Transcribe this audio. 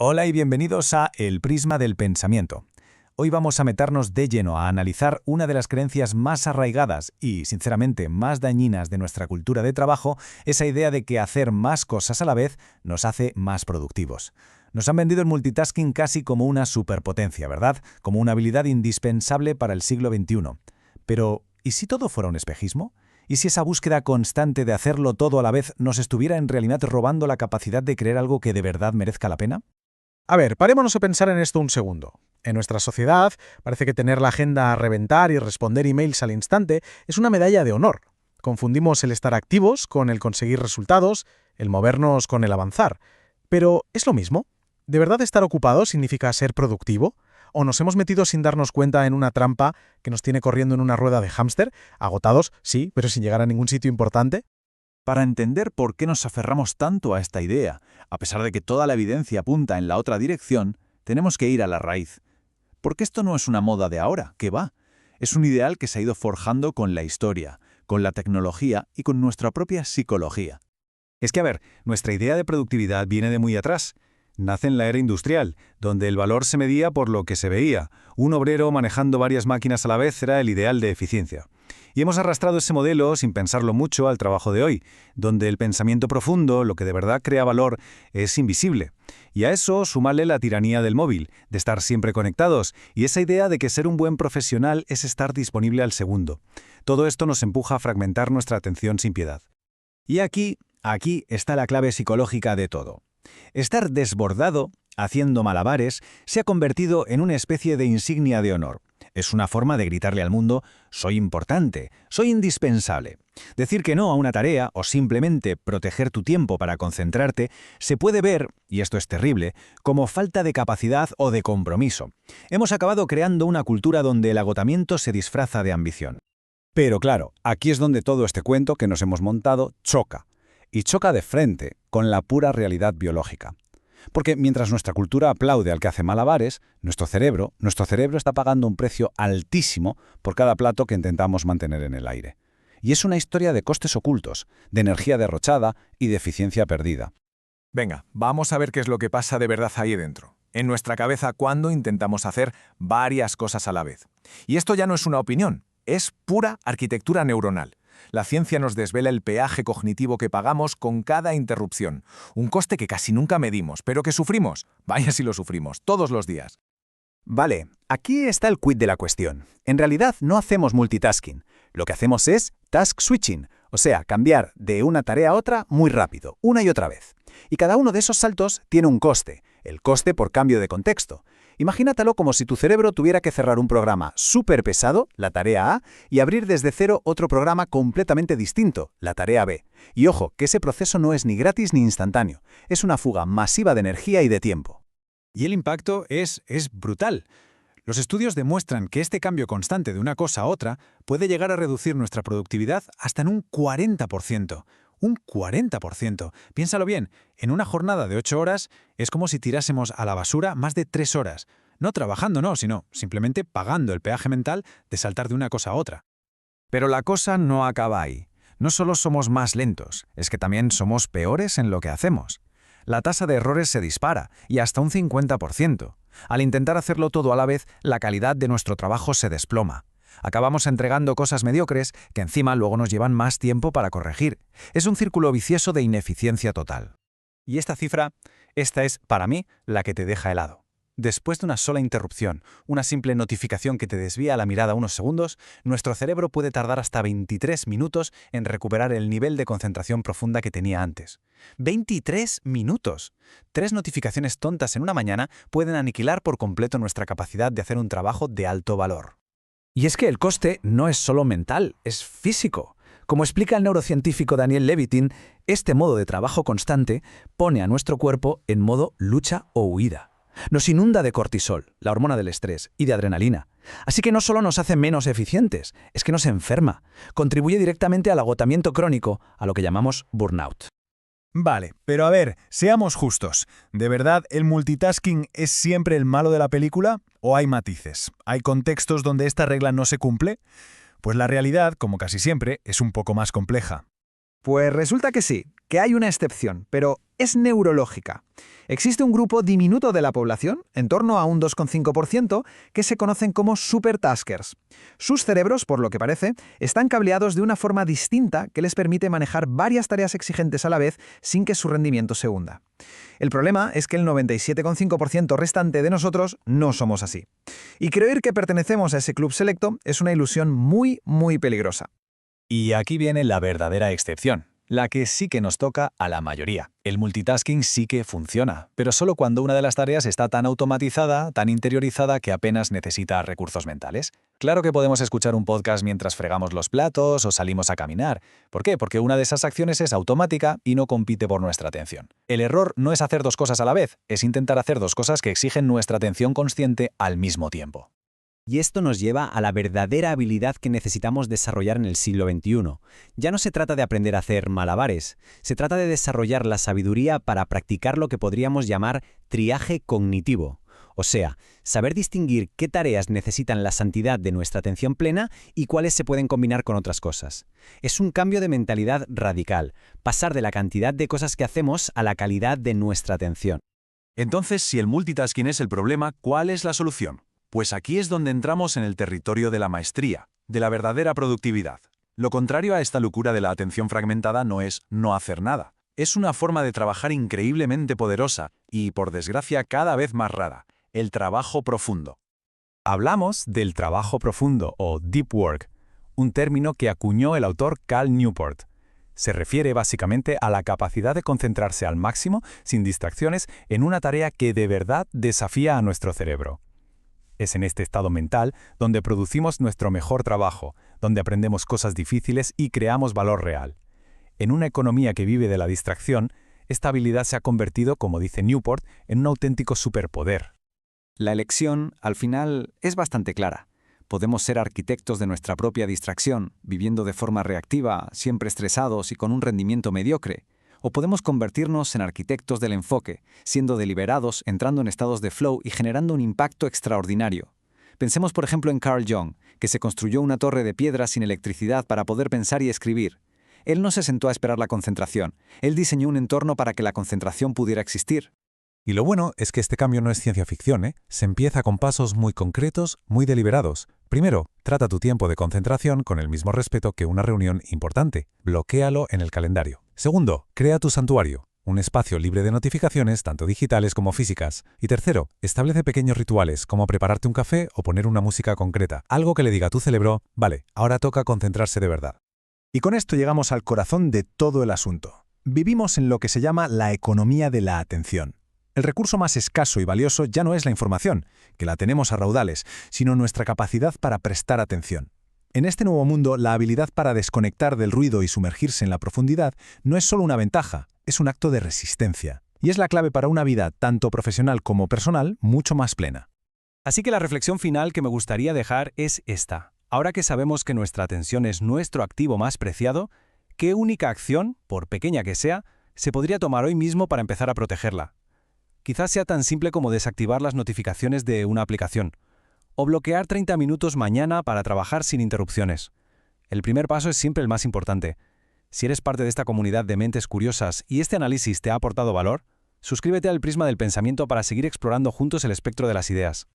Hola y bienvenidos a El Prisma del Pensamiento. Hoy vamos a meternos de lleno a analizar una de las creencias más arraigadas y, sinceramente, más dañinas de nuestra cultura de trabajo, esa idea de que hacer más cosas a la vez nos hace más productivos. Nos han vendido el multitasking casi como una superpotencia, ¿verdad? Como una habilidad indispensable para el siglo XXI. Pero, ¿y si todo fuera un espejismo? ¿Y si esa búsqueda constante de hacerlo todo a la vez nos estuviera en realidad robando la capacidad de creer algo que de verdad merezca la pena? A ver, parémonos a pensar en esto un segundo. En nuestra sociedad parece que tener la agenda a reventar y responder emails al instante es una medalla de honor. Confundimos el estar activos con el conseguir resultados, el movernos con el avanzar. Pero, ¿es lo mismo? ¿De verdad estar ocupado significa ser productivo? ¿O nos hemos metido sin darnos cuenta en una trampa que nos tiene corriendo en una rueda de hámster? Agotados, sí, pero sin llegar a ningún sitio importante. Para entender por qué nos aferramos tanto a esta idea, a pesar de que toda la evidencia apunta en la otra dirección, tenemos que ir a la raíz. Porque esto no es una moda de ahora, ¿qué va? Es un ideal que se ha ido forjando con la historia, con la tecnología y con nuestra propia psicología. Es que, a ver, nuestra idea de productividad viene de muy atrás. Nace en la era industrial, donde el valor se medía por lo que se veía. Un obrero manejando varias máquinas a la vez era el ideal de eficiencia. Y hemos arrastrado ese modelo, sin pensarlo mucho, al trabajo de hoy, donde el pensamiento profundo, lo que de verdad crea valor, es invisible. Y a eso súmale la tiranía del móvil, de estar siempre conectados, y esa idea de que ser un buen profesional es estar disponible al segundo. Todo esto nos empuja a fragmentar nuestra atención sin piedad. Y aquí está la clave psicológica de todo. Estar desbordado, haciendo malabares, se ha convertido en una especie de insignia de honor. Es una forma de gritarle al mundo: soy importante, soy indispensable. Decir que no a una tarea o simplemente proteger tu tiempo para concentrarte se puede ver, y esto es terrible, como falta de capacidad o de compromiso. Hemos acabado creando una cultura donde el agotamiento se disfraza de ambición. Pero claro, aquí es donde todo este cuento que nos hemos montado choca. Y choca de frente con la pura realidad biológica. Porque mientras nuestra cultura aplaude al que hace malabares, nuestro cerebro está pagando un precio altísimo por cada plato que intentamos mantener en el aire. Y es una historia de costes ocultos, de energía derrochada y de eficiencia perdida. Venga, vamos a ver qué es lo que pasa de verdad ahí dentro, en nuestra cabeza cuando intentamos hacer varias cosas a la vez. Y esto ya no es una opinión, es pura arquitectura neuronal. La ciencia nos desvela el peaje cognitivo que pagamos con cada interrupción, un coste que casi nunca medimos, pero que sufrimos. Vaya si lo sufrimos, todos los días. Vale, aquí está el quid de la cuestión. En realidad no hacemos multitasking. Lo que hacemos es task switching, o sea, cambiar de una tarea a otra muy rápido, una y otra vez. Y cada uno de esos saltos tiene un coste, el coste por cambio de contexto. Imagínatelo como si tu cerebro tuviera que cerrar un programa súper pesado, la tarea A, y abrir desde cero otro programa completamente distinto, la tarea B. Y ojo, que ese proceso no es ni gratis ni instantáneo, es una fuga masiva de energía y de tiempo. Y el impacto es brutal. Los estudios demuestran que este cambio constante de una cosa a otra puede llegar a reducir nuestra productividad hasta en un 40%. Un 40%. Piénsalo bien, en una jornada de 8 horas es como si tirásemos a la basura más de 3 horas. No trabajando, no, sino simplemente pagando el peaje mental de saltar de una cosa a otra. Pero la cosa no acaba ahí. No solo somos más lentos, es que también somos peores en lo que hacemos. La tasa de errores se dispara, y hasta un 50%. Al intentar hacerlo todo a la vez, la calidad de nuestro trabajo se desploma. Acabamos entregando cosas mediocres que encima luego nos llevan más tiempo para corregir. Es un círculo vicioso de ineficiencia total. Y esta cifra, esta es, para mí, la que te deja helado. Después de una sola interrupción, una simple notificación que te desvía la mirada unos segundos, nuestro cerebro puede tardar hasta 23 minutos en recuperar el nivel de concentración profunda que tenía antes. ¡23 minutos! 3 notificaciones tontas en una mañana pueden aniquilar por completo nuestra capacidad de hacer un trabajo de alto valor. Y es que el coste no es solo mental, es físico. Como explica el neurocientífico Daniel Levitin, este modo de trabajo constante pone a nuestro cuerpo en modo lucha o huida. Nos inunda de cortisol, la hormona del estrés, y de adrenalina. Así que no solo nos hace menos eficientes, es que nos enferma. Contribuye directamente al agotamiento crónico, a lo que llamamos burnout. Vale, pero a ver, seamos justos. ¿De verdad el multitasking es siempre el malo de la película? ¿O hay matices? ¿Hay contextos donde esta regla no se cumple? Pues la realidad, como casi siempre, es un poco más compleja. Pues resulta que sí, que hay una excepción, pero es neurológica. Existe un grupo diminuto de la población, en torno a un 2,5%, que se conocen como supertaskers. Sus cerebros, por lo que parece, están cableados de una forma distinta que les permite manejar varias tareas exigentes a la vez sin que su rendimiento se hunda. El problema es que el 97,5% restante de nosotros no somos así. Y creer que pertenecemos a ese club selecto es una ilusión muy, muy peligrosa. Y aquí viene la verdadera excepción, la que sí que nos toca a la mayoría. El multitasking sí que funciona, pero solo cuando una de las tareas está tan automatizada, tan interiorizada que apenas necesita recursos mentales. Claro que podemos escuchar un podcast mientras fregamos los platos o salimos a caminar. ¿Por qué? Porque una de esas acciones es automática y no compite por nuestra atención. El error no es hacer dos cosas a la vez, es intentar hacer dos cosas que exigen nuestra atención consciente al mismo tiempo. Y esto nos lleva a la verdadera habilidad que necesitamos desarrollar en el siglo XXI. Ya no se trata de aprender a hacer malabares, se trata de desarrollar la sabiduría para practicar lo que podríamos llamar triaje cognitivo. O sea, saber distinguir qué tareas necesitan la santidad de nuestra atención plena y cuáles se pueden combinar con otras cosas. Es un cambio de mentalidad radical, pasar de la cantidad de cosas que hacemos a la calidad de nuestra atención. Entonces, si el multitasking es el problema, ¿cuál es la solución? Pues aquí es donde entramos en el territorio de la maestría, de la verdadera productividad. Lo contrario a esta locura de la atención fragmentada no es no hacer nada. Es una forma de trabajar increíblemente poderosa y, por desgracia, cada vez más rara: el trabajo profundo. Hablamos del trabajo profundo o deep work, un término que acuñó el autor Cal Newport. Se refiere básicamente a la capacidad de concentrarse al máximo, sin distracciones, en una tarea que de verdad desafía a nuestro cerebro. Es en este estado mental donde producimos nuestro mejor trabajo, donde aprendemos cosas difíciles y creamos valor real. En una economía que vive de la distracción, esta habilidad se ha convertido, como dice Newport, en un auténtico superpoder. La elección, al final, es bastante clara. Podemos ser arquitectos de nuestra propia distracción, viviendo de forma reactiva, siempre estresados y con un rendimiento mediocre. O podemos convertirnos en arquitectos del enfoque, siendo deliberados, entrando en estados de flow y generando un impacto extraordinario. Pensemos, por ejemplo, en Carl Jung, que se construyó una torre de piedra sin electricidad para poder pensar y escribir. Él no se sentó a esperar la concentración, él diseñó un entorno para que la concentración pudiera existir. Y lo bueno es que este cambio no es ciencia ficción, ¿eh? Se empieza con pasos muy concretos, muy deliberados. Primero, trata tu tiempo de concentración con el mismo respeto que una reunión importante. Bloquéalo en el calendario. Segundo, crea tu santuario, un espacio libre de notificaciones, tanto digitales como físicas. Y tercero, establece pequeños rituales, como prepararte un café o poner una música concreta. Algo que le diga a tu cerebro: vale, ahora toca concentrarse de verdad. Y con esto llegamos al corazón de todo el asunto. Vivimos en lo que se llama la economía de la atención. El recurso más escaso y valioso ya no es la información, que la tenemos a raudales, sino nuestra capacidad para prestar atención. En este nuevo mundo, la habilidad para desconectar del ruido y sumergirse en la profundidad no es solo una ventaja, es un acto de resistencia. Y es la clave para una vida, tanto profesional como personal, mucho más plena. Así que la reflexión final que me gustaría dejar es esta. Ahora que sabemos que nuestra atención es nuestro activo más preciado, ¿qué única acción, por pequeña que sea, se podría tomar hoy mismo para empezar a protegerla? Quizás sea tan simple como desactivar las notificaciones de una aplicación, o bloquear 30 minutos mañana para trabajar sin interrupciones. El primer paso es siempre el más importante. Si eres parte de esta comunidad de mentes curiosas y este análisis te ha aportado valor, suscríbete al Prisma del Pensamiento para seguir explorando juntos el espectro de las ideas.